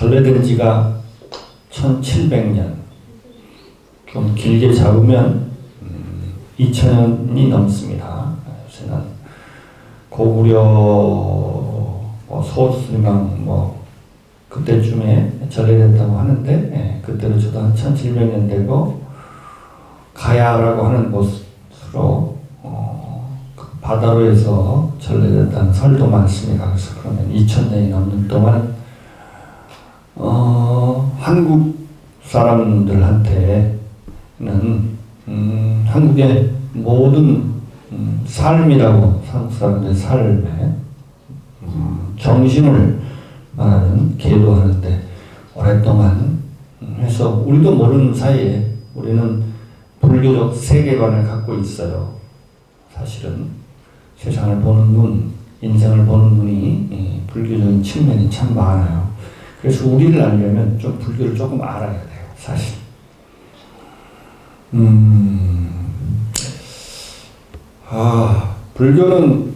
전래된 지가 1700년, 좀 길게 잡으면 2000년이 넘습니다. 요새는 고구려 소수림왕 그때쯤에 전래됐다고 하는데, 그때로 저도 한 1700년 되고, 가야라고 하는 곳으로 바다로에서 전래됐다는 설도 많습니다. 그래서 그러면 2000년이 넘는 동안 한국 사람들한테는 한국의 모든 삶이라고, 한국 사람들의 삶의 정신을 말하는, 계도하는데 오랫동안 해서 우리도 모르는 사이에 우리는 불교적 세계관을 갖고 있어요. 사실은 세상을 보는 눈, 인생을 보는 눈이 불교적인 측면이 참 많아요. 그래서 우리를 알려면 좀 불교를 조금 알아야 돼요. 사실. 불교는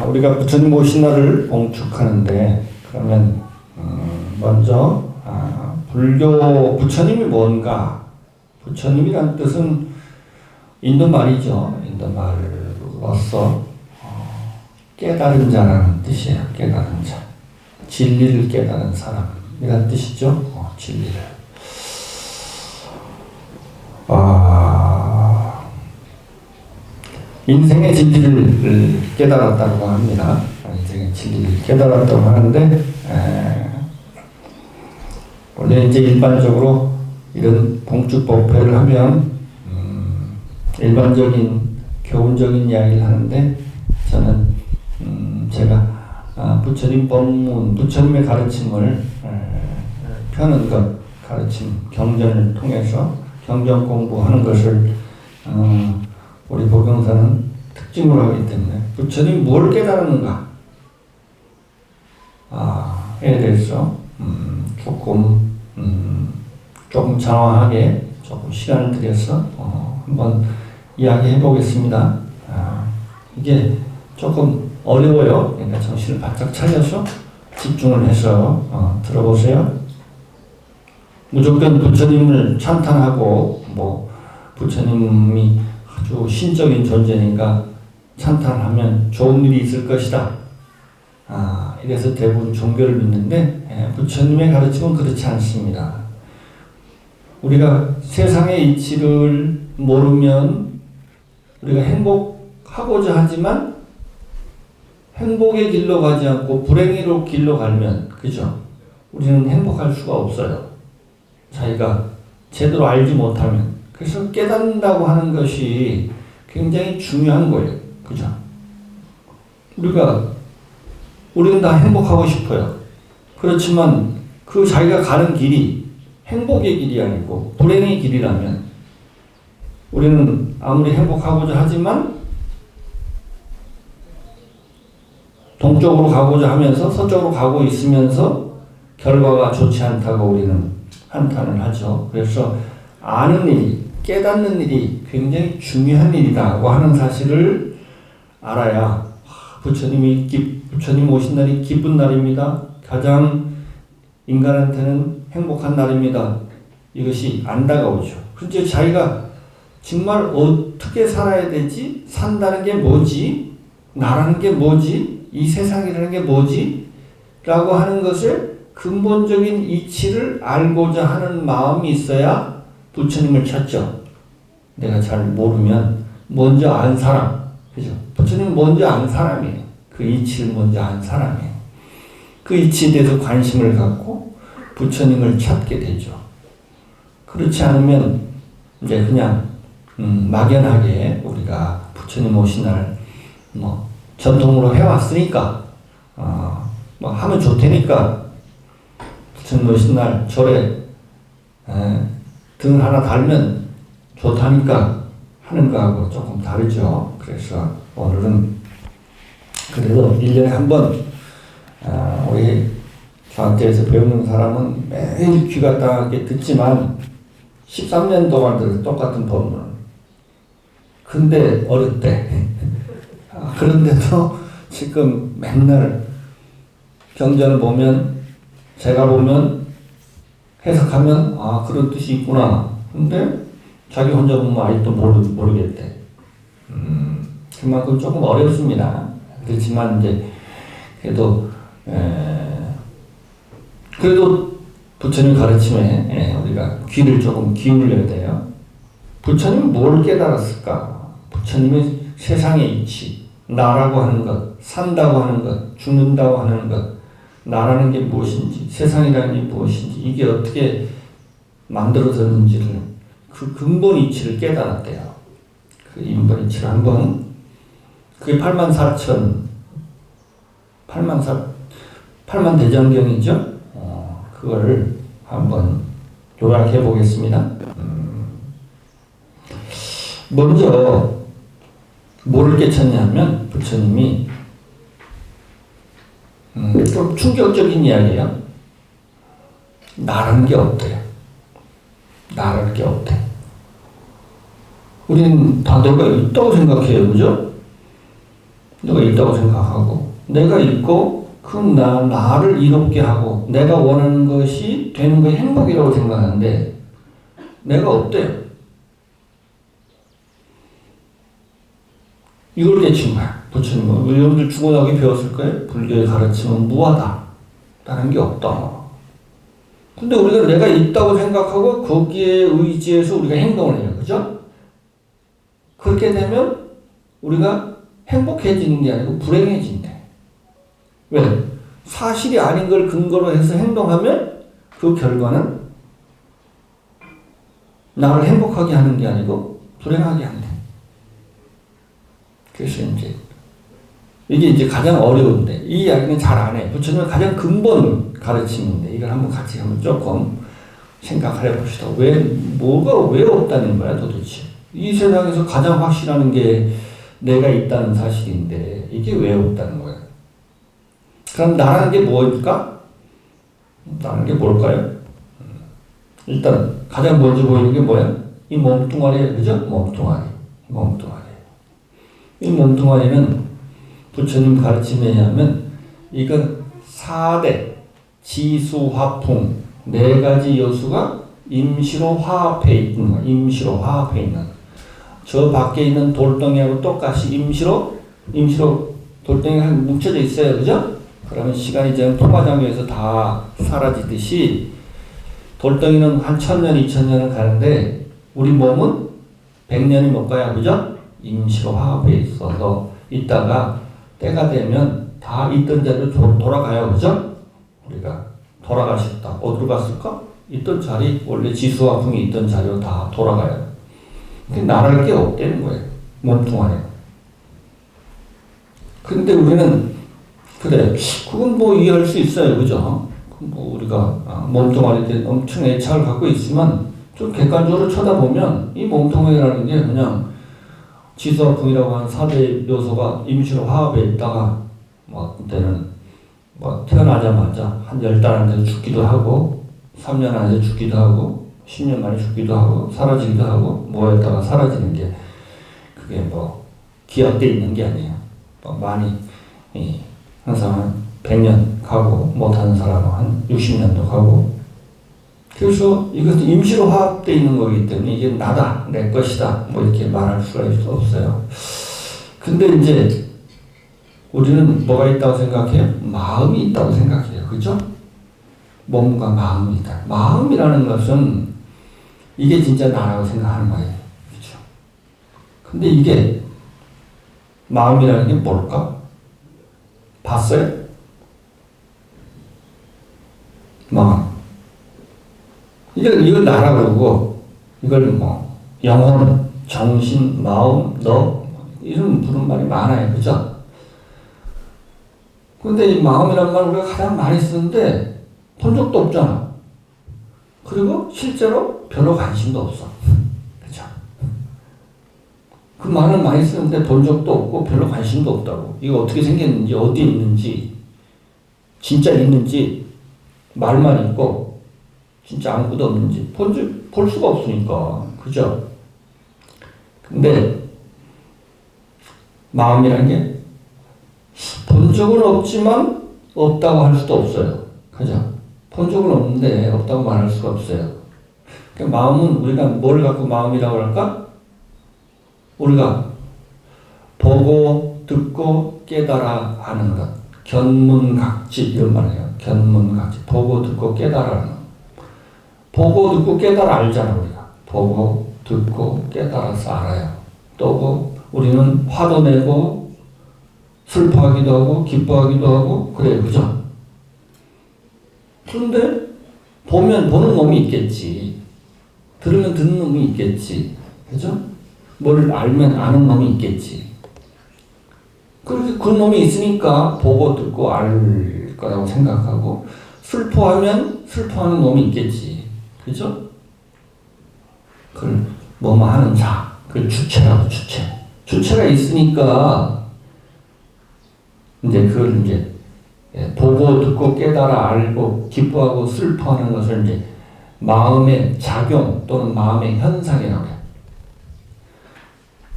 우리가 부처님 오신 날을 봉축하는데, 그러면 먼저 불교 부처님이 뭔가? 부처님이란 뜻은 인도 말이죠. 인도 말로서 깨달은 자라는 뜻이에요. 깨달은 자. 진리를 깨달은 사람이란 뜻이죠. 진리를. 인생의 진리를 깨달았다고 합니다. 인생의 진리를 깨달았다고 하는데, 원래 이제 일반적으로 이런 봉축법회를 하면 일반적인 교훈적인 이야기를 하는데, 저는 제가 부처님 법문, 부처님의 가르침을 펴는 것, 가르침, 경전을 통해서 경전 공부하는 것을 우리 보경사는 특징으로 하기 때문에 부처님이 뭘 깨달았는가 에 대해서 조금 장황하게 조금 시간을 들여서 한번 이야기해 보겠습니다. 이게 조금 어려워요. 그러니까 정신을 바짝 차려서 집중을 해서 들어보세요. 무조건 부처님을 찬탄하고 부처님이 아주 신적인 존재니까 찬탄하면 좋은 일이 있을 것이다. 이래서 대부분 종교를 믿는데, 부처님의 가르침은 그렇지 않습니다. 우리가 세상의 이치를 모르면 우리가 행복하고자 하지만 행복의 길로 가지 않고 불행의 길로 가면, 그죠? 우리는 행복할 수가 없어요. 자기가 제대로 알지 못하면. 그래서 깨닫는다고 하는 것이 굉장히 중요한 거예요. 그죠? 우리는 다 행복하고 싶어요. 그렇지만 그 자기가 가는 길이 행복의 길이 아니고 불행의 길이라면, 우리는 아무리 행복하고자 하지만 동쪽으로 가고자 하면서 서쪽으로 가고 있으면서 결과가 좋지 않다고 우리는 한탄을 하죠. 그래서 아는 일이, 깨닫는 일이 굉장히 중요한 일이라고 하는 사실을 알아야, 부처님 오신 날이 기쁜 날입니다. 가장 인간한테는 행복한 날입니다. 이것이 안 다가오죠. 그런데 자기가 정말 어떻게 살아야 되지? 산다는 게 뭐지? 나라는 게 뭐지? 이 세상이라는 게 뭐지? 라고 하는 것을 근본적인 이치를 알고자 하는 마음이 있어야 부처님을 찾죠. 내가 잘 모르면 먼저 안 사람. 그죠? 부처님은 먼저 안 사람이에요. 그 이치를 먼저 안 사람이에요. 그 이치에 대해서 관심을 갖고 부처님을 찾게 되죠. 그렇지 않으면 이제 그냥 막연하게 우리가 부처님 오신 날 전통으로 해왔으니까 하면 좋다니까 부처님 오신 날 절에 등 하나 달면 좋다니까 하는 거하고 조금 다르죠. 그래서 오늘은 그래도 1년에 한 번 우리 교학제에서 배우는 사람은 매일 귀가 따갑게 듣지만 13년 동안 들은 똑같은 법문을. 근데 어렵대. 그런데도 지금 맨날 경전을 보면 제가 보면 해석하면 아 그런 뜻이 있구나. 근데 자기 혼자 보면 아직도 모르겠대. 그만큼 조금 어렵습니다. 그렇지만 이제 그래도 부처님 가르침에 우리가 귀를 조금 기울여야 돼요. 부처님은 뭘 깨달았을까? 부처님의 세상의 이치, 나라고 하는 것, 산다고 하는 것, 죽는다고 하는 것, 나라는 게 무엇인지, 세상이라는 게 무엇인지, 이게 어떻게 만들어졌는지를 그 근본 이치를 깨달았대요. 그 인본 이치를 한번 그게 8만 대장경이죠. 그걸 한번 요약해 보겠습니다. 먼저 뭐를 깨쳤냐면 부처님이 좀 충격적인 이야기예요. 나라는 게 없대요. 나라는 게 없대. 우리는 다 내가 있다고 생각해요. 그죠? 내가 있다고 생각하고 내가 있고 그 나를 이롭게 하고 내가 원하는 것이 되는 게 행복이라고 생각하는데 내가 없대요. 이걸 깨친 거야. 부처님은. 여러분들 중고등학교 배웠을 거예요? 불교의 가르침은 무하다. 다른 게 없다. 근데 우리가 내가 있다고 생각하고 거기에 의지해서 우리가 행동을 해요. 그죠? 그렇게 되면 우리가 행복해지는 게 아니고 불행해진대. 왜? 사실이 아닌 걸 근거로 해서 행동하면 그 결과는 나를 행복하게 하는 게 아니고 불행하게 한대. 그래서 이게 이제 가장 어려운데 이 이야기는 잘 안 해. 부처님은 가장 근본 가르침인데 이걸 한번 같이 조금 생각해 봅시다. 뭐가 왜 없다는 거야 도대체? 이 세상에서 가장 확실한 게 내가 있다는 사실인데 이게 왜 없다는 거야? 그럼 나라는 게 뭐일까? 나라는 게 뭘까요? 일단 가장 먼저 보이는 게 뭐야? 이 몸뚱아리예요. 그죠? 몸뚱아리. 이 몸뚱아리는 부처님 가르침에 의하면 이건 4대 지수화풍 4가지 요소가 임시로 화합해 있는 거야. 임시로 화합해 있는. 저 밖에 있는 돌덩이하고 똑같이 임시로 돌덩이가 뭉쳐져 있어요. 그죠? 그러면 시간이 지나면 통화장애에서 다 사라지듯이 돌덩이는 한 1000년, 2000년은 가는데 우리 몸은 100년이 못 가요. 그죠? 임시로 화합해 있어서 있다가 때가 되면 다 있던 자리로 돌아가요. 그죠? 우리가 돌아가셨다. 어디로 갔을까? 있던 자리, 원래 지수화풍이 있던 자리로 다 돌아가요. 근데 나랄 게 없다는 거예요. 몸뚱아리. 근데 우리는 그래, 그건 뭐 이해할 수 있어요. 그죠? 뭐 우리가 몸뚱아리에 엄청 애착을 갖고 있지만 좀 객관적으로 쳐다보면 이 몸뚱아리라는 게 그냥 지수화풍이라고 하는 4대 요소가 임시로 화합해 있다가 뭐 그때는 뭐 태어나자마자 한 10달 안에서 죽기도 하고 3년 안에 죽기도 하고 10년 만에 죽기도 하고 사라지기도 하고 모였다가 사라지는 게 그게 뭐 기약돼 있는 게 아니에요. 뭐 많이 항상 한 100년 가고 못하는 사람은 한 60년도 가고 그래서 이것은 임시로 화합되어 있는 거기 때문에 이게 나다, 내 것이다 뭐 이렇게 말할 수가 없어요. 근데 이제 우리는 뭐가 있다고 생각해요? 마음이 있다고 생각해요. 그죠? 몸과 마음이 있다. 마음이라는 것은 이게 진짜 나라고 생각하는 거예요. 그죠? 근데 이게 마음이라는 게 뭘까? 봤어요? 마음. 이걸 나라 그러고, 이걸 뭐, 영혼, 정신, 마음, 너, 이런 부른 말이 많아요. 그죠? 근데 이 마음이란 말 우리가 가장 많이 쓰는데, 본 적도 없잖아. 그리고 실제로 별로 관심도 없어. 그죠? 그 말은 많이 쓰는데 본 적도 없고 별로 관심도 없다고. 이거 어떻게 생겼는지, 어디 있는지, 진짜 있는지, 말만 있고, 진짜 아무것도 없는지 볼 수가 없으니까. 그죠? 근데 마음이라는 게 본 적은 없지만 없다고 할 수도 없어요. 그죠? 본 적은 없는데 없다고 말할 수가 없어요. 그러니까 마음은 우리가 뭘 갖고 마음이라고 할까? 우리가 보고 듣고 깨달아 하는 것. 견문각지 이런 말이에요. 견문각지. 보고 듣고 깨달아 하는 것. 보고 듣고 깨달아 알잖아 우리가. 보고 듣고 깨달아서 알아요. 또 우리는 화도 내고 슬퍼하기도 하고 기뻐하기도 하고 그래요. 그죠? 그런데 보면 보는 놈이 있겠지. 들으면 듣는 놈이 있겠지. 그죠? 뭘 알면 아는 놈이 있겠지. 그렇게 그 놈이 있으니까 보고 듣고 알 거라고 생각하고 슬퍼하면 슬퍼하는 놈이 있겠지. 그죠? 그걸 뭐뭐 하는 자. 그걸 주체라고 주체. 주체가 있으니까 이제 그걸 이제 보고 듣고 깨달아 알고 기뻐하고 슬퍼하는 것을 이제 마음의 작용 또는 마음의 현상이라고 해요.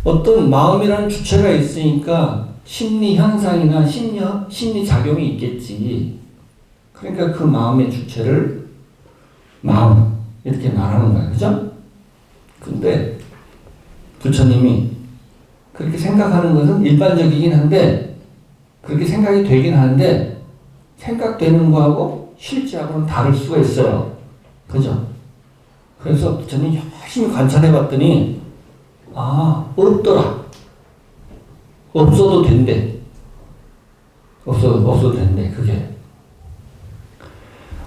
어떤 마음이라는 주체가 있으니까 심리 현상이나 심리 작용이 있겠지. 그러니까 그 마음의 주체를 마음 이렇게 말하는 거예요. 그죠? 근데 부처님이 그렇게 생각하는 것은 일반적이긴 한데 그렇게 생각이 되긴 하는데 생각되는 거하고 실제하고는 다를 수가 있어요. 그죠? 그래서 부처님이 열심히 관찰해 봤더니 없더라. 없어도 된대. 없어도 된대. 그게.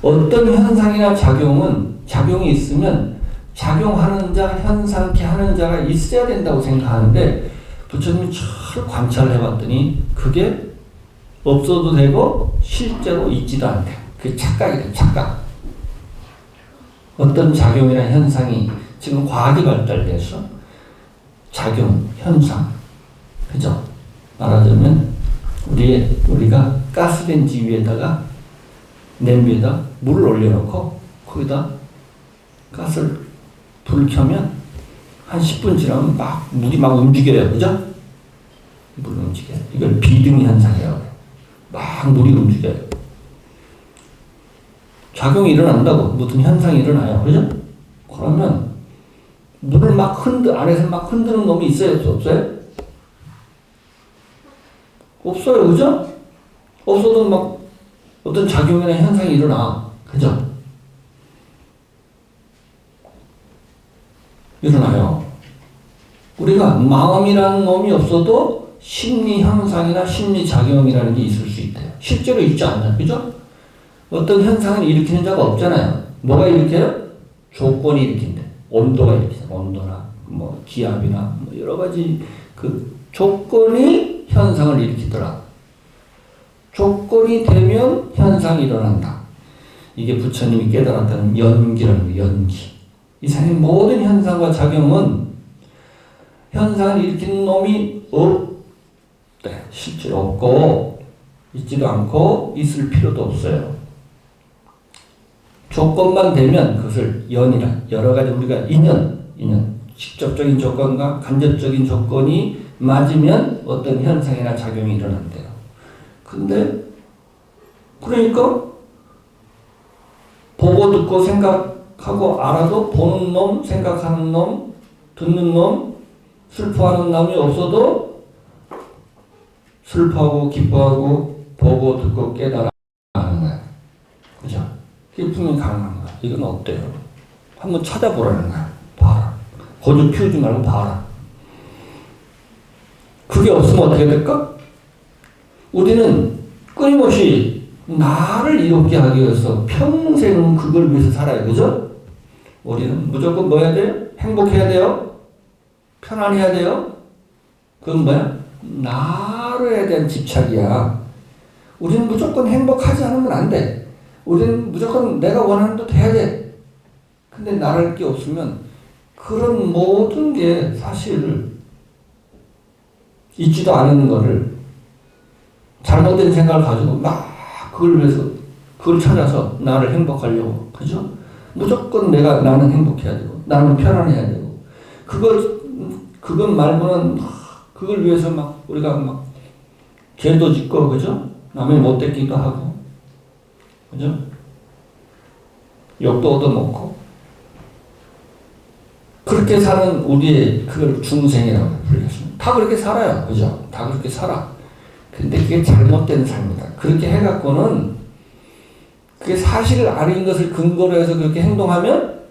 어떤 현상이나 작용이 있으면 작용하는 자, 현상케 하는 자가 있어야 된다고 생각하는데 부처님이 잘 관찰해 봤더니 그게 없어도 되고 실제로 있지도 않대. 그게 착각이래. 착각. 어떤 작용이나 현상이 지금 과학이 발달돼서 작용, 현상. 그죠? 말하자면 우리가 가스레인지 위에다가 냄비에다 물을 올려놓고 거기다 가스를 불 켜면 한 10분 지나면 물이 막 움직여요. 그죠? 물이 움직여요. 이걸 비등 현상이라고 해요. 막 물이 움직여요. 작용이 일어난다고 무슨 현상이 일어나요. 그죠? 그러면 물을 막 안에서 막 흔드는 놈이 있어요? 없어요? 없어요. 그죠? 없어도 막 어떤 작용이나 현상이 일어나. 그죠? 일어나요. 우리가 마음이라는 놈이 없어도 심리 현상이나 심리 작용이라는 게 있을 수 있대요. 실제로 있지 않나요? 그죠? 어떤 현상을 일으키는 자가 없잖아요. 뭐가 일으켜요? 조건이 일으킨대. 온도가 일으키죠. 온도나 뭐 기압이나 뭐 여러 가지 그 조건이 현상을 일으키더라. 조건이 되면 현상이 일어난다. 이게 부처님이 깨달았다는 연기라는 거예요. 연기. 이 세상의 모든 현상과 작용은 현상을 일으키는 놈이 없대. 실제로 없고 있지도 않고 있을 필요도 없어요. 조건만 되면 그것을 연이라 여러 가지 우리가 인연 직접적인 조건과 간접적인 조건이 맞으면 어떤 현상이나 작용이 일어난대요. 근데 그러니까 보고 듣고 생각하고 알아도 보는 놈, 생각하는 놈, 듣는 놈, 슬퍼하는 놈이 없어도 슬퍼하고 기뻐하고 보고 듣고 깨달아 하는 거야. 그죠? 그게 분명히 가능한 거야. 이건 어때요? 한번 찾아보라는 거야. 봐라. 고집 피우지 말고 봐라. 그게 없으면 어떻게 될까? 우리는 끊임없이 나를 이롭게 하기 위해서 평생 그걸 위해서 살아요. 그죠? 우리는 무조건 뭐 해야 돼요? 행복해야 돼요? 편안해야 돼요? 그건 뭐야? 나로에 대한 집착이야. 우리는 무조건 행복하지 않으면 안 돼. 우리는 무조건 내가 원하는 대로 해야 돼. 근데 나랄 게 없으면 그런 모든 게 사실 있지도 않은 거를 잘못된 생각을 가지고 막 그걸 위해서 그걸 찾아서 나를 행복하려고. 그죠? 무조건 나는 행복해야 되고 나는 편안해야 되고 그것 말고는 그걸 위해서 막 우리가 막 죄도 짓고 그죠? 남의 못되기도 하고 그죠? 욕도 얻어먹고 그렇게 사는 우리의 그걸 중생이라고 불렸습니다. 다 그렇게 살아요. 그죠? 다 그렇게 살아. 근데 그게 잘못된 삶이다. 그렇게 해갖고는 그게 사실을 아닌 것을 근거로 해서 그렇게 행동하면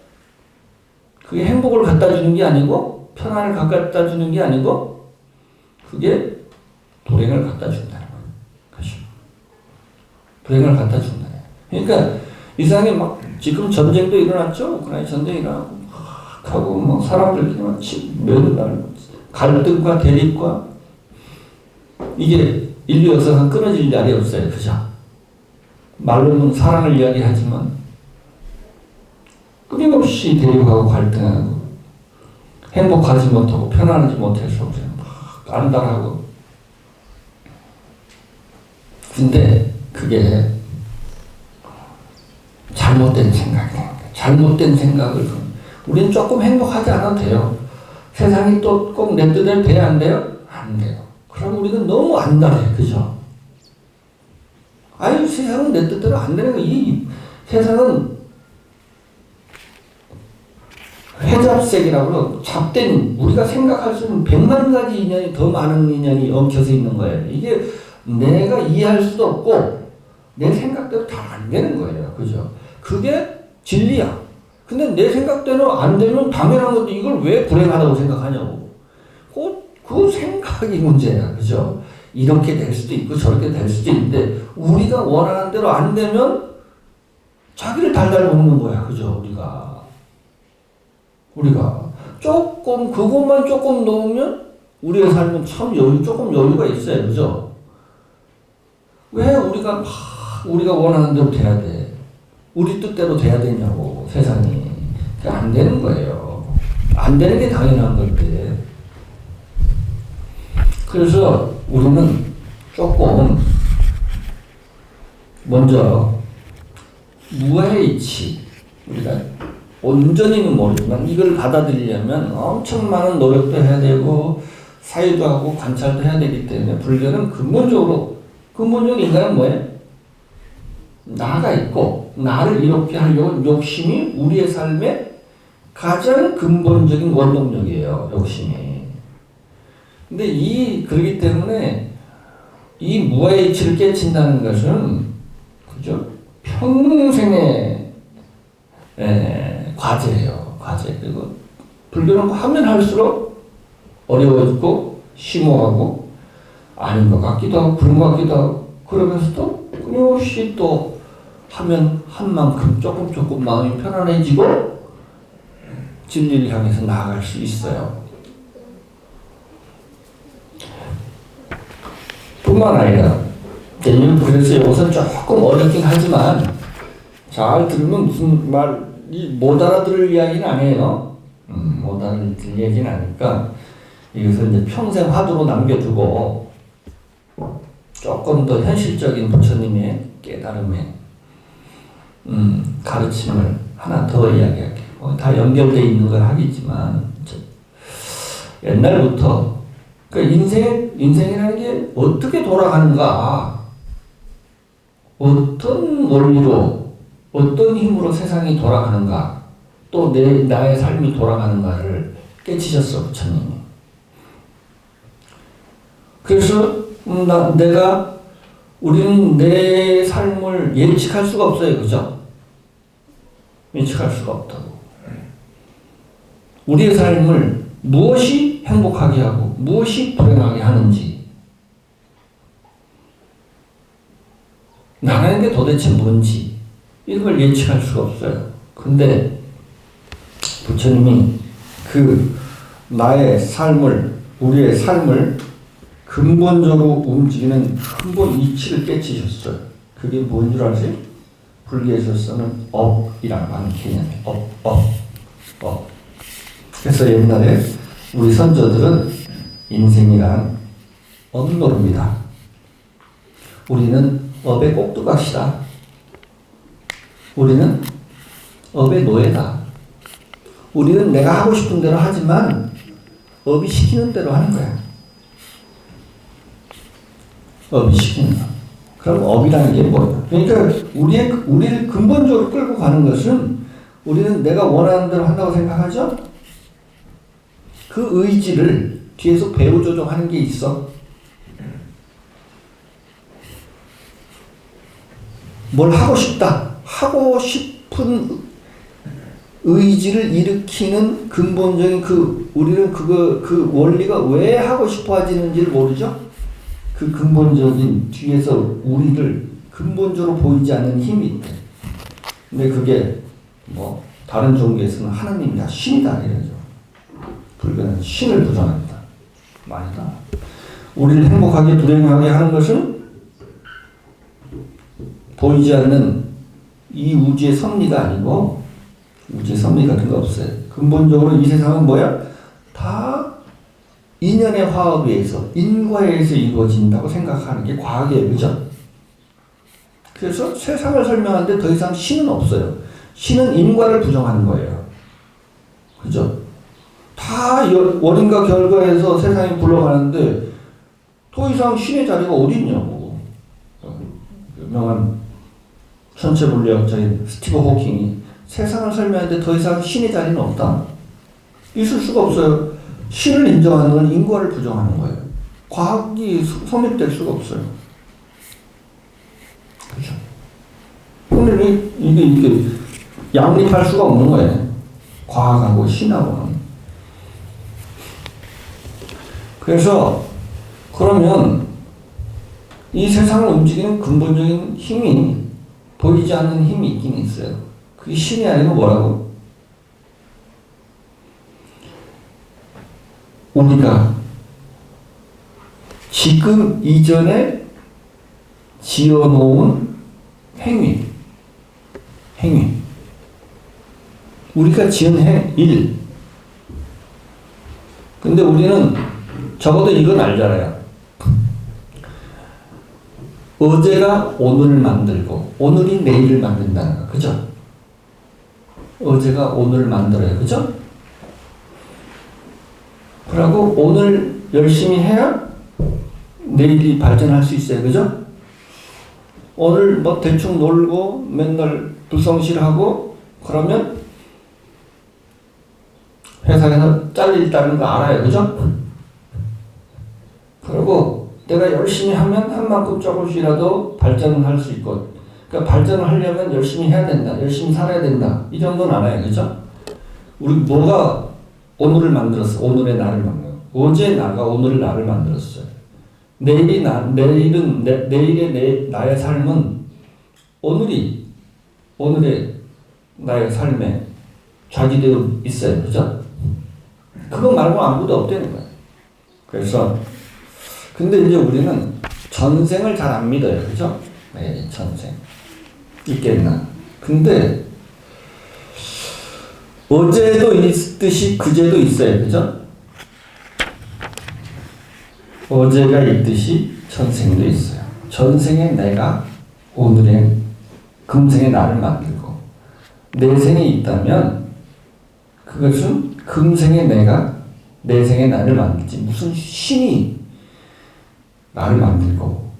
그게 행복을 갖다 주는 게 아니고 편안을 갖다 주는 게 아니고 그게 불행을 갖다 준다는 거예요. 그렇죠? 불행을 갖다 준다. 그러니까 이 세상에 막 지금 전쟁도 일어났죠. 우크라이나 전쟁이 일어나고 하고 뭐 사람들끼리 막 매달 갈등과 대립과 이게 인류 역사상 끊어질 날이 없어요. 그죠? 말로는 사랑을 이야기하지만 끊임없이 대립하고 갈등하고 행복하지 못하고 편안하지 못해서 막 안달하고 근데 그게 잘못된 생각이에요. 잘못된 생각을 우리는 조금 행복하지 않아도 돼요. 세상이 또 꼭 내 뜻대로 돼야 안 돼요? 안 돼요. 그럼 우리는 너무 안달해. 그죠? 아유, 세상은 내 뜻대로 안 되는 거. 이 세상은 회잡색이라고 잡된 우리가 생각할 수 있는 100만 가지 인연이 더 많은 인연이 엉켜서 있는 거예요. 이게 내가 이해할 수도 없고 내 생각대로 다 안 되는 거예요. 그죠? 그게 진리야. 근데 내 생각대로 안 되면 당연한 건데 이걸 왜 불행하다고 생각하냐고. 그 생각이 문제야. 그죠? 이렇게 될 수도 있고 저렇게 될 수도 있는데 우리가 원하는 대로 안 되면 자기를 달달 먹는 거야. 그죠? 우리가 조금 그것만 조금 놓으면 우리의 삶은 참 조금 여유가 있어요. 그죠? 왜 우리가 원하는 대로 돼야 돼? 우리 뜻대로 돼야 되냐고. 세상이 안 되는 거예요. 안 되는 게 당연한 건데. 그래서 우리는 조금 먼저 무아의 이치 우리가 온전히는 모르지만 이걸 받아들이려면 엄청 많은 노력도 해야 되고 사유도 하고 관찰도 해야 되기 때문에 불교는 근본적으로 인간은 뭐예요? 나가 있고 나를 이롭게 하려고 욕심이 우리의 삶의 가장 근본적인 원동력이에요. 욕심이. 근데 그렇기 때문에 이 무아의 이치를 깨친다는 것은 그죠? 평생의 과제예요. 과제. 그리고 불교는 하면 할수록 어려워지고 심오하고 아닌 것 같기도 하고 그런 것 같기도 하고 그러면서도 끊임없이 또 하면 한 만큼 조금 마음이 편안해지고 진리를 향해서 나아갈 수 있어요. 뿐만 아니라 그래서 이것은 조금 어렵긴 하지만 잘 들으면 무슨 말이 못 알아들을 이야기는 아니에요. 못 알아들을 이야기는 아니까 이것을 이제 평생 화두로 남겨두고 조금 더 현실적인 부처님의 깨달음의 가르침을 하나 더 이야기할게요. 다 연결되어 있는 걸 하겠지만 옛날부터 인생이라는 게 어떻게 돌아가는가, 어떤 원리로, 어떤 힘으로 세상이 돌아가는가, 또 나의 삶이 돌아가는가를 깨치셨어, 부처님이. 그래서 우리는 내 삶을 예측할 수가 없어요, 그죠? 예측할 수가 없다고. 우리의 삶을 무엇이 행복하게 하고 무엇이 불행하게 하는지 나라는 게 도대체 뭔지 이런 걸 예측할 수가 없어요. 근데 부처님이 나의 삶을 우리의 삶을 근본적으로 움직이는 근본 이치를 깨치셨어요. 그게 뭔 줄 아세요? 불교에서 쓰는 업이라고 하는 개념이에요. 업. 그래서 옛날에 우리 선조들은 인생이란 업노릅니다. 우리는 업에 꼭 들어갑시다. 우리는 업의 노예다. 우리는 내가 하고 싶은 대로 하지만 업이 시키는 대로 하는 거야. 업이 시키는 거. 그럼 업이라는 게 뭐예요? 그러니까 우리를 근본적으로 끌고 가는 것은 우리는 내가 원하는 대로 한다고 생각하죠? 그 의지를 뒤에서 배후 조종하는 게 있어. 뭘 하고 싶다. 하고 싶은 의지를 일으키는 근본적인 우리는 그 원리가 왜 하고 싶어 하지는지를 모르죠? 그 근본적인 뒤에서 우리를 근본적으로 보이지 않는 힘이 있대. 근데 그게 뭐 다른 종교에서는 하나님이다, 신이다 이러죠. 불교는 신을 부정합니다. 아니다. 우리를 행복하게 불행하게 하는 것은 보이지 않는 이 우주의 섭리가 아니고 우주의 섭리 같은 거 없어요. 근본적으로 이 세상은 뭐야? 다 인연의 화합에 의해서 인과에 의해서 이루어진다고 생각하는 게 과학이에요. 그죠? 그래서 세상을 설명하는데 더 이상 신은 없어요. 신은 인과를 부정하는 거예요. 그죠? 다 원인과 결과에서 세상이 굴러가는데 더 이상 신의 자리가 어디 있냐고. 유명한 천체 물리학자인 스티븐 호킹이 세상을 설명하는데 더 이상 신의 자리는 없다. 있을 수가 없어요. 신을 인정하는 건 인과를 부정하는 거예요. 과학이 성립될 수가 없어요. 그죠? 근데 이게 양립할 수가 없는 거예요. 과학하고 신하고는. 그래서 그러면 이 세상을 움직이는 근본적인 힘이 보이지 않는 힘이 있긴 있어요. 그게 신이 아니고 뭐라고? 우리가 지금 이전에 지어놓은 행위. 우리가 지은 일. 근데 우리는 적어도 이건 알잖아요. 어제가 오늘을 만들고 오늘이 내일을 만든다는 거. 그죠? 어제가 오늘을 만들어요. 그죠? 그리고 오늘 열심히 해야 내일이 발전할 수 있어요. 그죠? 오늘 뭐 대충 놀고 맨날 불성실하고 그러면 회사에서 잘리겠다는 거 알아요. 그죠? 그리고 내가 열심히 하면 한 만큼 조금씩이라도 발전을 할 수 있고, 그러니까 발전을 하려면 열심히 해야 된다. 열심히 살아야 된다. 이 정도는 알아요. 그죠? 우리 뭐가 오늘을 만들었어? 오늘의 나를 만들어. 어제 나가 오늘의 나를 만들었어요. 내일의 나의 삶은 오늘의 나의 삶에 좌지되어 있어요. 그죠? 그거 말고 아무것도 없다는 거예요. 그래서 근데 이제 우리는 전생을 잘 안 믿어요. 그죠? 네, 전생. 있겠나. 근데 어제도 있듯이 그제도 있어요. 그죠? 어제가 있듯이 전생도 있어요. 전생에 내가 오늘의 금생의 나를 만들고 내생에 있다면 그것은 금생에 내가 내생의 나를 만들지 무슨 신이 나를 만들고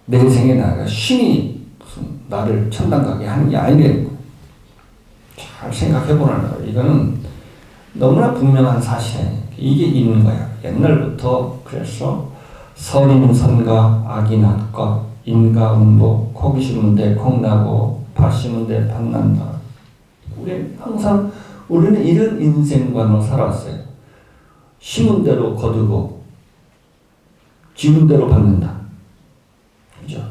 내생에 나가 신이 무슨 나를 천당 가게 하는 게 아니라는 거예요. 잘 생각해 보라는 거예요. 이거는 너무나 분명한 사실이에요. 이게 있는 거야. 옛날부터 그래서 선인 선가, 악인 악과, 인가 음보, 콩 심은 데 콩 나고, 팥 심은 데 팥 난다. 우리는 이런 인생관으로 살았어요. 심은 대로 거두고, 지은 대로 받는다. 그죠?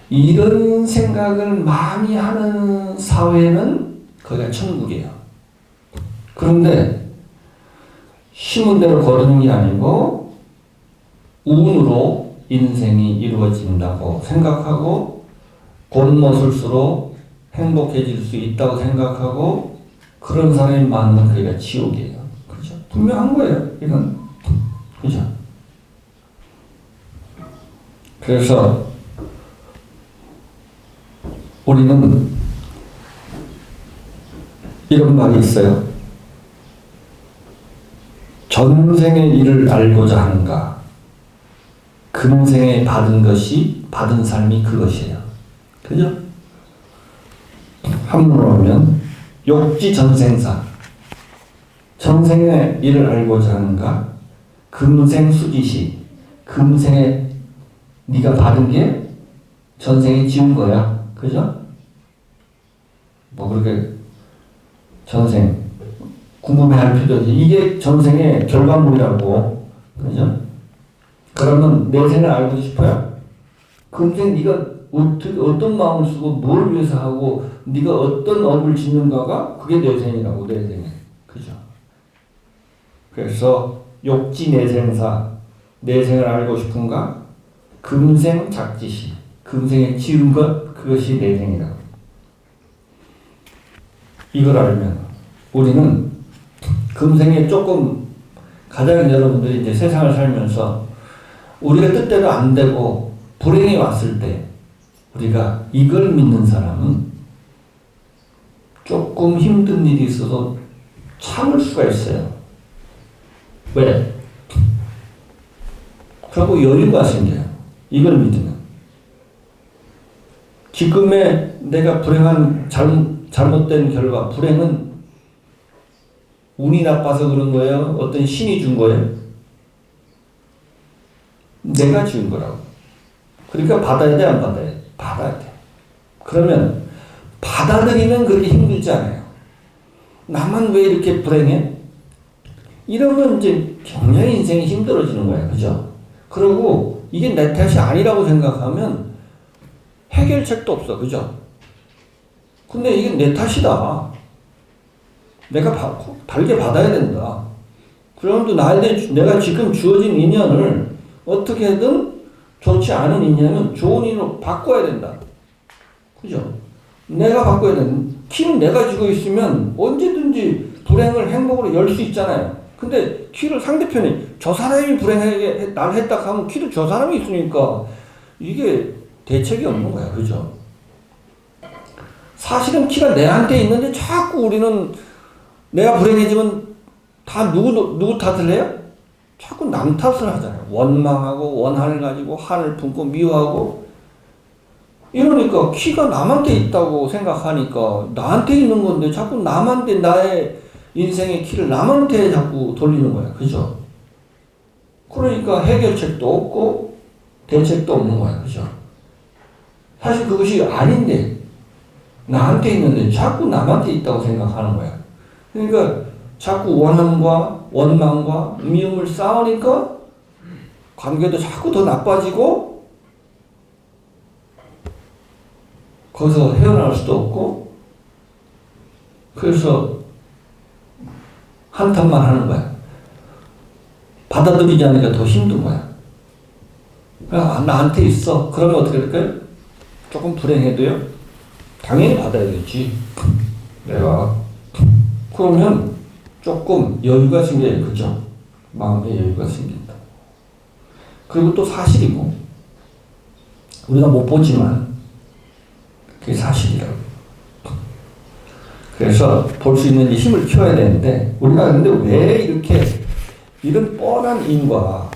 이런 생각을 많이 하는 사회는 거기가 천국이에요. 그런데 심은 대로 거두는 게 아니고 운으로 인생이 이루어진다고 생각하고 곤모술수로 행복해질 수 있다고 생각하고 그런 사람이 많으면 그게 지옥이에요. 그죠? 분명한 거예요. 이건. 그죠? 그래서 우리는 이런 말이 있어요. 전생의 일을 알고자 하는가? 그 금생에 받은 것이 받은 삶이 그것이에요. 그죠? 한문으로 하면 욕지 전생사. 전생의 일을 알고자 하는가? 금생 수지시. 금생에 네가 받은 게 전생에 지은 거야. 그죠? 뭐 그렇게 전생 궁금해할 필요 없지. 이게 전생의 결과물이라고. 그죠? 그러면 내 생을 알고 싶어요? 금생 네가 어떤 마음을 쓰고 뭘 위해서 하고 네가 어떤 업을 짓는가가 그게 내 생이라고. 내 생에. 그죠? 그래서 욕지 내생사. 내 생을 알고 싶은가? 금생 작지시. 금생에 지은 것 그것이 내 생이라고. 이걸 알면 우리는 금생에 조금 가장 여러분들이 이제 세상을 살면서 우리가 뜻대로 안 되고 불행이 왔을 때 우리가 이걸 믿는 사람은 조금 힘든 일이 있어도 참을 수가 있어요. 왜? 그리고 여유가 생겨요. 이걸 믿으면. 지금의 내가 불행한 잘못된 결과, 불행은 운이 나빠서 그런 거예요? 어떤 신이 준 거예요? 내가 지은 거라고. 그러니까 받아야 돼, 안 받아야 돼? 받아야 돼. 그러면 받아들이면 그렇게 힘들지 않아요. 나만 왜 이렇게 불행해? 이러면 이제 굉장히 인생이 힘들어지는 거예요. 그죠? 그리고 이게 내 탓이 아니라고 생각하면 해결책도 없어. 그죠? 근데 이게 내 탓이다. 내가 달게 받아야 된다. 그럼도 내가 지금 주어진 인연을 어떻게든 좋지 않은 인연은 좋은 인연으로 바꿔야 된다. 그죠? 내가 바꿔야 된다. 키는 내가 쥐고 있으면 언제든지 불행을 행복으로 열 수 있잖아요. 근데 키를 상대편이 저 사람이 불행하게 날 했다 하면 키도 저 사람이 있으니까 이게 대책이 없는 거야. 그죠? 사실은 키가 내한테 있는데 자꾸 우리는 내가 불행해지면 다 누구 탓을 해요? 자꾸 남 탓을 하잖아요. 원망하고 원한을 가지고 한을 품고 미워하고 이러니까 키가 남한테 있다고 생각하니까 나한테 있는 건데 자꾸 남한테 나의 인생의 키를 남한테 자꾸 돌리는 거야. 그죠? 그러니까 해결책도 없고 대책도 없는 거야. 그죠? 사실 그것이 아닌데 나한테 있는데 자꾸 남한테 있다고 생각하는 거야. 그러니까 자꾸 원한과 원망과 미움을 쌓으니까 관계도 자꾸 더 나빠지고 거기서 헤어나올 수도 없고 그래서 한탄만 하는 거야. 받아들이지 않으니까 더 힘든 거야. 나한테 있어. 그러면 어떻게 될까요? 조금 불행해도요. 당연히 받아야겠지. 내가. 그러면 조금 여유가 생겨요. 그죠? 마음에 여유가 생긴다. 그리고 또 사실이고 우리가 못 보지만 그게 사실이라고. 그래서 볼 수 있는 힘을 키워야 되는데 우리가 근데 왜 이렇게 이런 뻔한 인과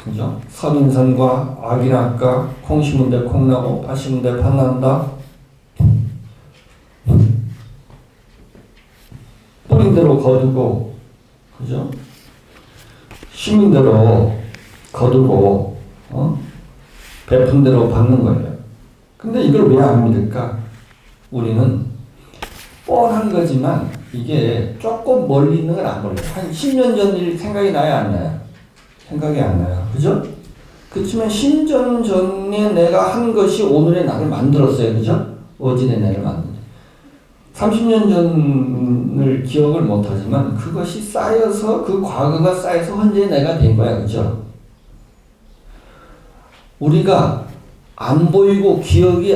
그죠? 선인선과 악인악과 콩 심은 데 콩 나고 팥 심은 데 팥 난다. 뿌린 대로 거두고 그죠? 심은 대로 거두고 베푼 대로 받는 거예요. 근데 이걸 왜 안 믿을까? 우리는 뻔한 거지만 이게 조금 멀리 있는 건 안 멀리. 한 10년 전 일 생각이 나요, 안 나요? 생각이 안 나요. 그죠? 그렇지만 10년 전에 내가 한 것이 오늘의 나를 만들었어요. 그죠? 어진의 나를 만든. 30년 전을 기억을 못하지만 그것이 쌓여서 그 과거가 쌓여서 현재의 내가 된 거야. 그죠? 우리가 안 보이고 기억이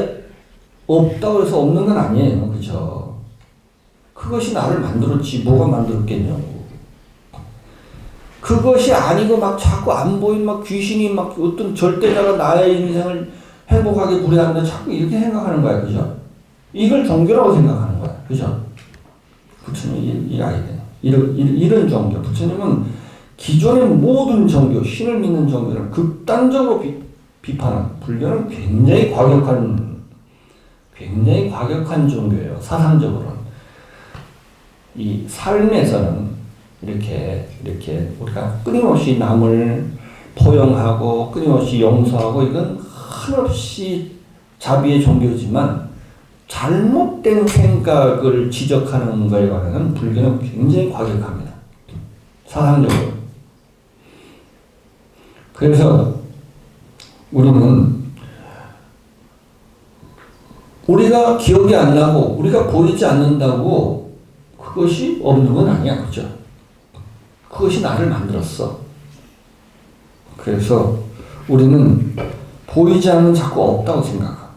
없다고 해서 없는 건 아니에요. 그죠? 그것이 나를 만들었지 뭐가 만들었겠냐고. 그것이 아니고 막 자꾸 안 보인 막 귀신이 막 어떤 절대자가 나의 인생을 행복하게 부려하는데 자꾸 이렇게 생각하는 거야. 그죠? 이걸 종교라고 생각하는 거야. 그죠? 부처님이 이 아이들. 이런 종교. 부처님은 기존의 모든 종교, 신을 믿는 종교를 극단적으로 비판한 불교는 굉장히 과격한 종교예요. 사상적으로는. 이 삶에서는 이렇게 우리가 끊임없이 남을 포용하고 끊임없이 용서하고 이건 한없이 자비의 종교지만 잘못된 생각을 지적하는 것에 관해서는 불교는 굉장히 과격합니다. 사상적으로. 그래서 우리가 기억이 안 나고 우리가 보이지 않는다고 그것이 없는 건 아니야. 그죠? 그것이 나를 만들었어. 그래서 우리는 보이지 않는 자꾸 없다고 생각하고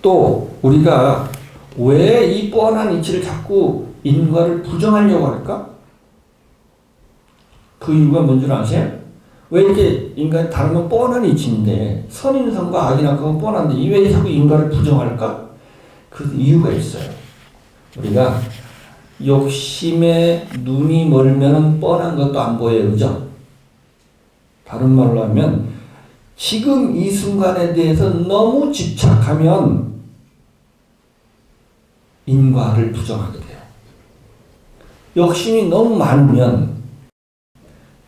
또 우리가 왜 이 뻔한 이치를 자꾸 인과를 부정하려고 할까? 그 이유가 뭔 줄 아세요? 왜 이렇게 인간이 다른 건 뻔한 이치인데 선인선과 악인악하고 뻔한데 왜 자꾸 인과를 부정할까? 그 이유가 있어요. 우리가 욕심에 눈이 멀면 뻔한 것도 안 보여요. 그죠? 다른 말로 하면 지금 이 순간에 대해서 너무 집착하면 인과를 부정하게 돼요. 욕심이 너무 많으면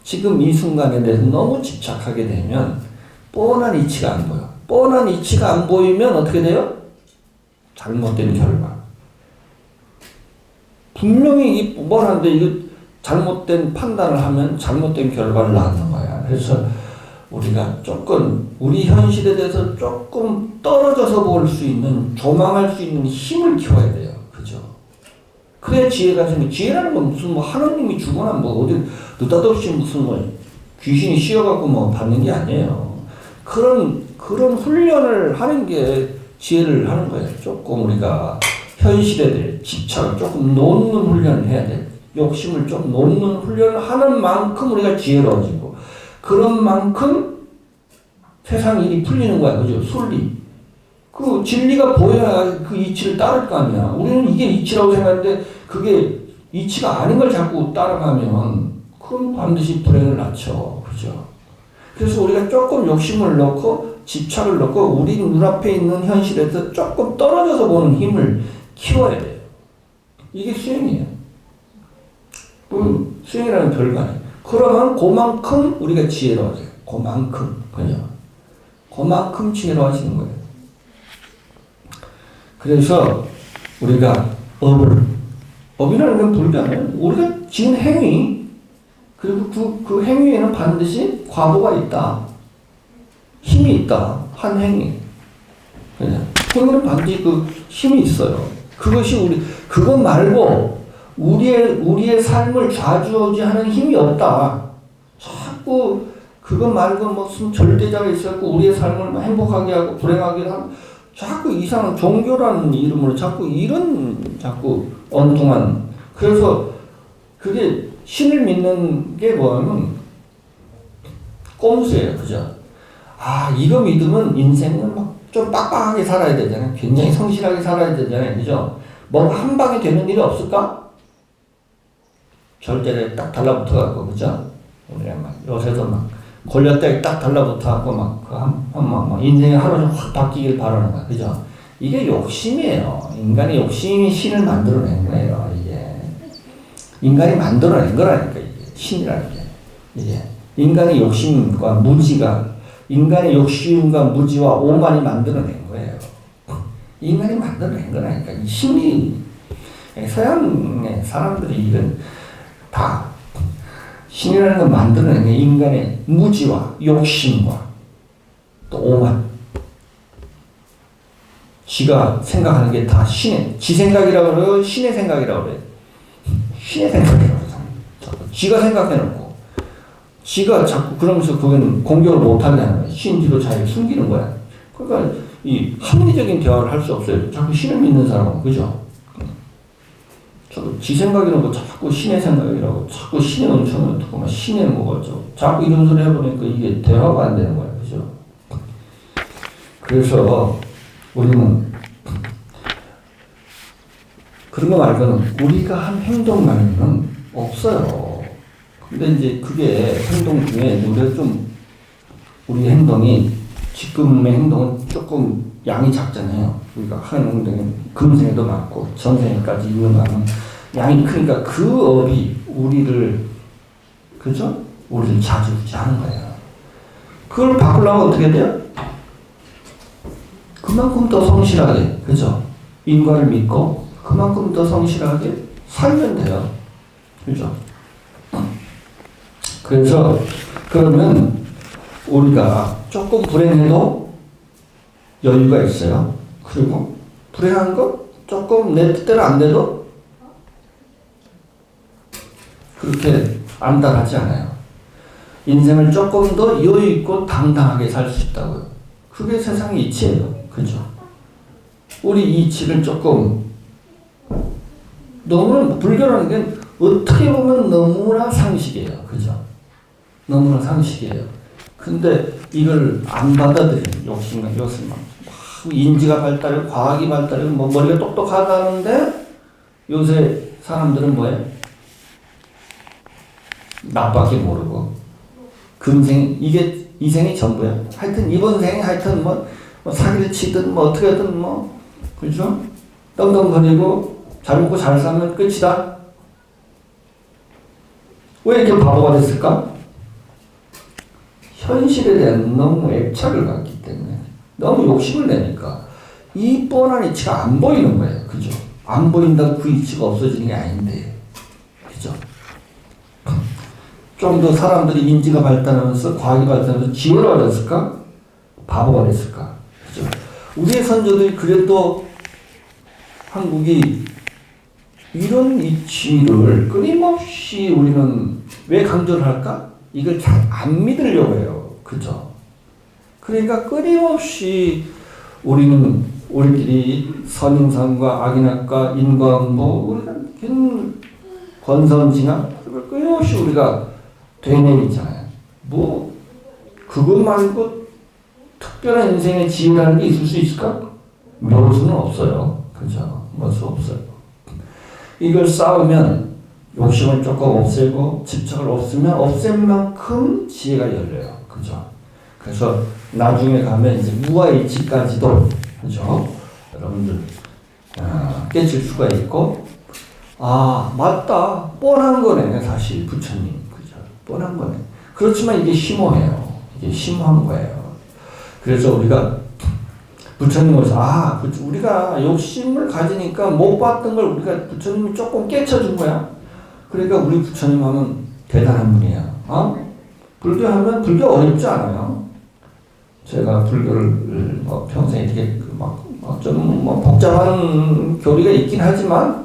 지금 이 순간에 대해서 너무 집착하게 되면 뻔한 이치가 안 보여. 뻔한 이치가 안 보이면 어떻게 돼요? 잘못된 결과. 분명히 이 뻔한데 이거 잘못된 판단을 하면 잘못된 결과를 낳는 거야. 그래서 우리가 조금 우리 현실에 대해서 조금 떨어져서 볼 수 있는 조망할 수 있는 힘을 키워야 돼요. 그죠? 그래야 지혜가 생겨. 지혜라는 건 무슨 뭐 하느님이 주거나 뭐 어디 느닷없이 무슨 뭐 귀신이 씌어갖고 뭐 받는 게 아니에요. 그런 훈련을 하는 게 지혜를 하는 거예요. 조금 우리가 현실에 대해 집착을 조금 놓는 훈련을 해야 돼. 욕심을 좀 놓는 훈련을 하는 만큼 우리가 지혜로워지고 그런 만큼 세상 일이 풀리는 거야. 그죠? 순리. 그 진리가 보여야 그 이치를 따를 거 아니야. 우리는 이게 이치라고 생각하는데 그게 이치가 아닌 걸 자꾸 따라가면 그럼 반드시 불행을 낳죠. 그죠? 그래서 우리가 조금 욕심을 넣고 집착을 넣고 우리 눈앞에 있는 현실에서 조금 떨어져서 보는 힘을 키워야 돼요. 이게 수행이에요. 수행이라는 별거 아니에요. 그러면 그만큼 우리가 지혜로워져요. 그만큼. 그죠? 그만큼 지혜로워지는 거예요. 그래서 우리가 업이라는 건 불교는 우리가 지은 행위, 그리고 그 행위에는 반드시 과보가 있다. 힘이 있다. 한 행위. 행위는 반드시 그 힘이 있어요. 그것이 그거 말고 우리의 삶을 좌지우지하는 힘이 없다. 자꾸 그거 말고 무슨 절대자가 있었고 우리의 삶을 행복하게 하고 불행하게 하고 자꾸 이상한 종교라는 이름으로 자꾸 엉뚱한. 그래서 그게 신을 믿는 게 뭐냐면 꼼수예요. 그죠? 이거 믿으면 인생은 막 좀 빡빡하게 살아야 되잖아요. 굉장히 성실하게 살아야 되잖아요. 그죠? 뭐 한 방에 되는 일이 없을까? 절대로 딱 달라붙어갖고, 그죠? 우리가 막 요새도 막 권력대에 딱 달라붙어갖고 막 인생이 하루 좀 확 바뀌길 바라는 거야. 그죠? 이게 욕심이에요. 인간의 욕심이 신을 만들어낸 거예요. 이게. 인간이 만들어낸 거라니까, 이게. 신이라는 게. 이게. 인간의 욕심과 무지가 인간의 욕심과 무지와 오만이 만들어낸 거예요. 인간이 만들어낸 거라니까. 이 신이 서양의 사람들이 이건 다 신이라는 걸 만들어낸 게 인간의 무지와 욕심과 또 오만. 지가 생각하는 게 다 지 생각이라고 그래요? 신의 생각이라고 그래요? 신의 생각이라고 그래요. 지가 생각해놓고 지가 자꾸 그러면서 그건 공격을 못하게 하는 거야. 신지로 자기를 숨기는 거야. 그러니까 이 합리적인 대화를 할 수 없어요. 자꾸 신을 믿는 사람은. 그죠? 자꾸 지 생각이라고 자꾸 신의 생각이라고 자꾸 신의 은총을 듣고 막 신의 뭐가죠. 자꾸 이런 소리 해보니까 이게 대화가 안 되는 거야. 그죠? 그래서 우리는 그런 거 말고는 우리가 한 행동 말고는 없어요. 근데 이제 그게 행동 중에 우리 행동이 지금의 행동은 조금 양이 작잖아요. 우리가 하는 행동이 금생에도 많고 전생에까지 있는 거는 양이 크니까 그 업이 우리를 그죠? 우리를 좌지우지하는 거예요. 그걸 바꾸려면 어떻게 돼요? 그만큼 더 성실하게 그죠? 인과를 믿고 그만큼 더 성실하게 살면 돼요. 그죠? 그래서 그러면 우리가 조금 불행해도 여유가 있어요. 그리고 불행한 거 조금 내 뜻대로 안 돼도 그렇게 안달하지 않아요. 인생을 조금 더 여유 있고 당당하게 살 수 있다고요. 그게 세상의 이치예요. 그죠? 우리 이치를 조금 너무나 불교라는 게 어떻게 보면 너무나 상식이에요. 그죠? 너무나 상식이에요. 근데 이걸 안 받아들이는 욕심과 욕심만 인지가 발달하고 과학이 발달하고 뭐 머리가 똑똑하다는데 요새 사람들은 뭐예요? 나밖에 모르고 금생 이게 이 생이 전부야. 하여튼 이번 생이 하여튼 뭐 사기를 치든 뭐 어떻게 하든 뭐 그죠? 떵떵거리고 잘 먹고 잘 살면 끝이다. 왜 이렇게 바보가 됐을까? 현실에 대한 너무 애착을 갖기 때문에 너무 욕심을 내니까 이 뻔한 이치가 안 보이는 거예요. 그죠? 안 보인다고 그 이치가 없어지는 게 아닌데 그죠? 좀 더 사람들이 인지가 발달하면서 과학이 발달하면서 지혜가 됐을까? 바보가 됐을까? 그죠? 우리의 선조들이 그래도 한국이 이런 이치를 끊임없이 우리는 왜 강조를 할까? 이걸 잘 안 믿으려고 해요. 그죠? 그러니까 끊임없이 우리끼리 선인상과 악인학과 인과응보 우리가 권선징악 끊임없이 우리가 되뇌이잖아요. 뭐 그것 말고 특별한 인생의 지혜라는 게 있을 수 있을까? 묘할 수는 없어요. 그죠? 묘할 수 없어요. 이걸 쌓으면 욕심을 조금 없애고 집착을 없으면 없앤 만큼 지혜가 열려요. 그죠? 그래서 나중에 가면 이제 무아일치까지도 그죠? 여러분들 깨칠 수가 있고 맞다 뻔한 거네 사실 부처님 그죠? 뻔한 거네. 그렇지만 이게 심오해요. 이게 심오한 거예요. 그래서 우리가 부처님으로서 우리가 욕심을 가지니까 못 봤던 걸 우리가 부처님이 조금 깨쳐준 거야. 그러니까 우리 부처님 하면 대단한 분이에요. 불교하면 불교 어렵지 않아요. 제가 불교를 평생 이렇게 좀 복잡한 교리가 있긴 하지만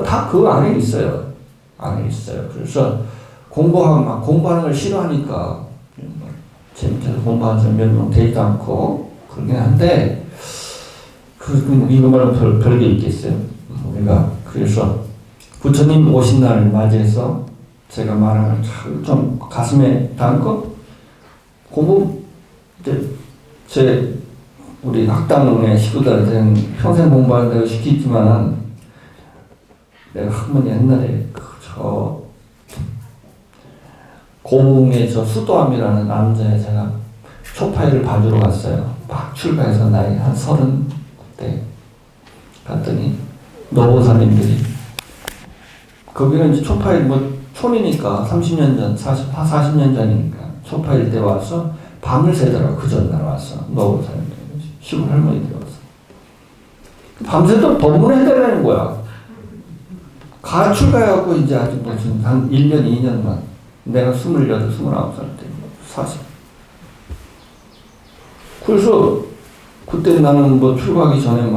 다 그 안에 있어요. 안에 있어요. 그래서 공부하는 걸 싫어하니까 재밌게 공부하는 사람 몇 명 되지도 않고 그러긴 한데 이거 말은 별게 있겠어요. 우리가 그래서 부처님 오신 날을 맞이해서 제가 말하는 좀 가슴에 담고 공부 우리 학당의 식구들한테는 평생 공부한다고 시키지만 내가 한번 옛날에 고흥의 수도암이라는 남자의 제가 초파일을 봐주러 갔어요. 막 출가해서 나이 한 30대 갔더니 노보사님들이 거기는 이제 초파일 촌이니까 30년 전 40년 전이니까 초파일 때 와서 밤을 새더라고. 그 전날 와서 노보사님들 시골 할머니들이 와서 밤새도록 법문해달라는 거야. 출가해갖고 이제 아주 무슨 한 1년 2년만 내가 28, 29살 때 40. 그래서 그때 나는 출가하기 전에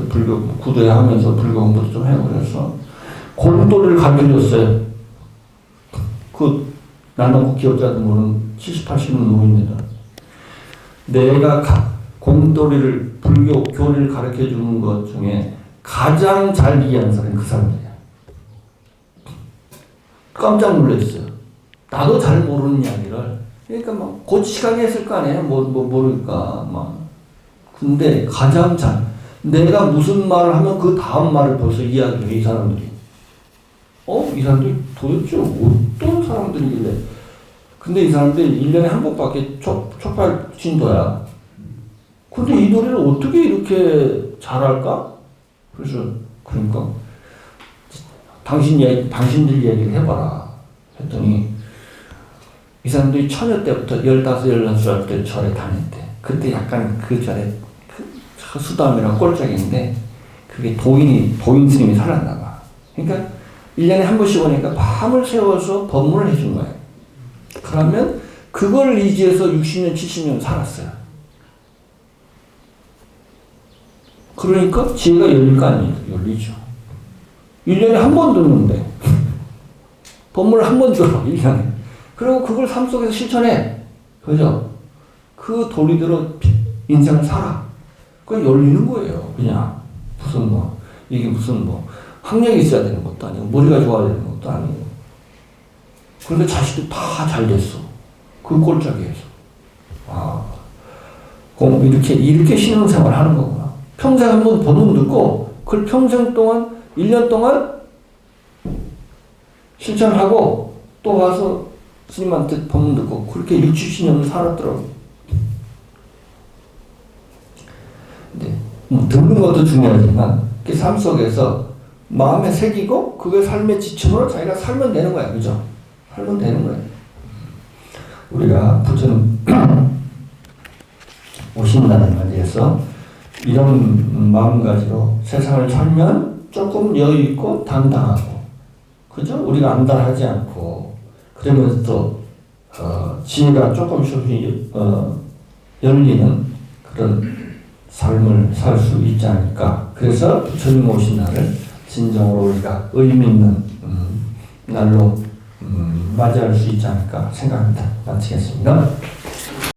불교 구도에 하면서 불교 공부도 좀 해고 그래서 곰돌이를 가르쳐줬어요. 나는 기억자도 모르는 70, 80년 노인이다. 내가 곰돌이를 불교 교리를 가르쳐주는 것 중에 가장 잘 이해하는 사람이 그 사람들이야. 깜짝 놀랐어요. 나도 잘 모르는 이야기를. 그러니까 곧 시간이 했을 거 아니에요. 모르니까 근데 가장 내가 무슨 말을 하면 그 다음 말을 벌써 이야기해 이 사람들이. 이 사람들 도대체 어떤 사람들이길래. 근데 이 사람들 1년에 한 번밖에 촉발 진도야. 근데 이 노래를 어떻게 이렇게 잘할까? 그래서, 그러니까, 당신들 얘기를 해봐라. 했더니, 이 사람들이 처녀 때부터 15, 16살 때 절에 다녔대. 그때 약간 그 절에 그 수담이랑 꼴짝인데, 그게 도인 스님이 살았나 봐. 그러니까, 1년에 한 번씩 오니까 밤을 새워서 법문을 해준 거예요. 그러면, 그걸 의지해서 60년, 70년 살았어요. 그러니까 지혜가 열릴 거 아니에요? 열리죠. 1년에 한 번 듣는데 법문을 한 번 들어 1년에. 그리고 그걸 삶 속에서 실천해. 그죠? 그 도리대로 인생을 살아. 그냥 열리는 거예요. 그냥 무슨 이게 무슨 학력이 있어야 되는 것도 아니고 머리가 좋아야 되는 것도 아니고. 그런데 자식도 다 잘 됐어. 그 꼴짝이에서. 그럼 이렇게 신앙생활 하는 거구나. 평생 한 번 법문 듣고, 그걸 평생 동안, 1년 동안 실천하고, 또 와서 스님한테 법문 듣고, 그렇게 6, 70년을 살았더라고요. 네. 듣는 것도 중요하지만, 그 삶 속에서 마음에 새기고, 그게 삶의 지침으로 자기가 살면 되는 거야. 그죠? 살면 되는 거야. 우리가 부처님 오신다는 말에서, 이런 마음가지로 세상을 살면 조금 여유있고 당당하고, 그죠? 우리가 안달하지 않고, 그러면서 또, 지혜가 조금씩 열리는 그런 삶을 살 수 있지 않을까. 그래서 부처님 오신 날을 진정으로 우리가 의미 있는 날로 맞이할 수 있지 않을까 생각합니다. 마치겠습니다.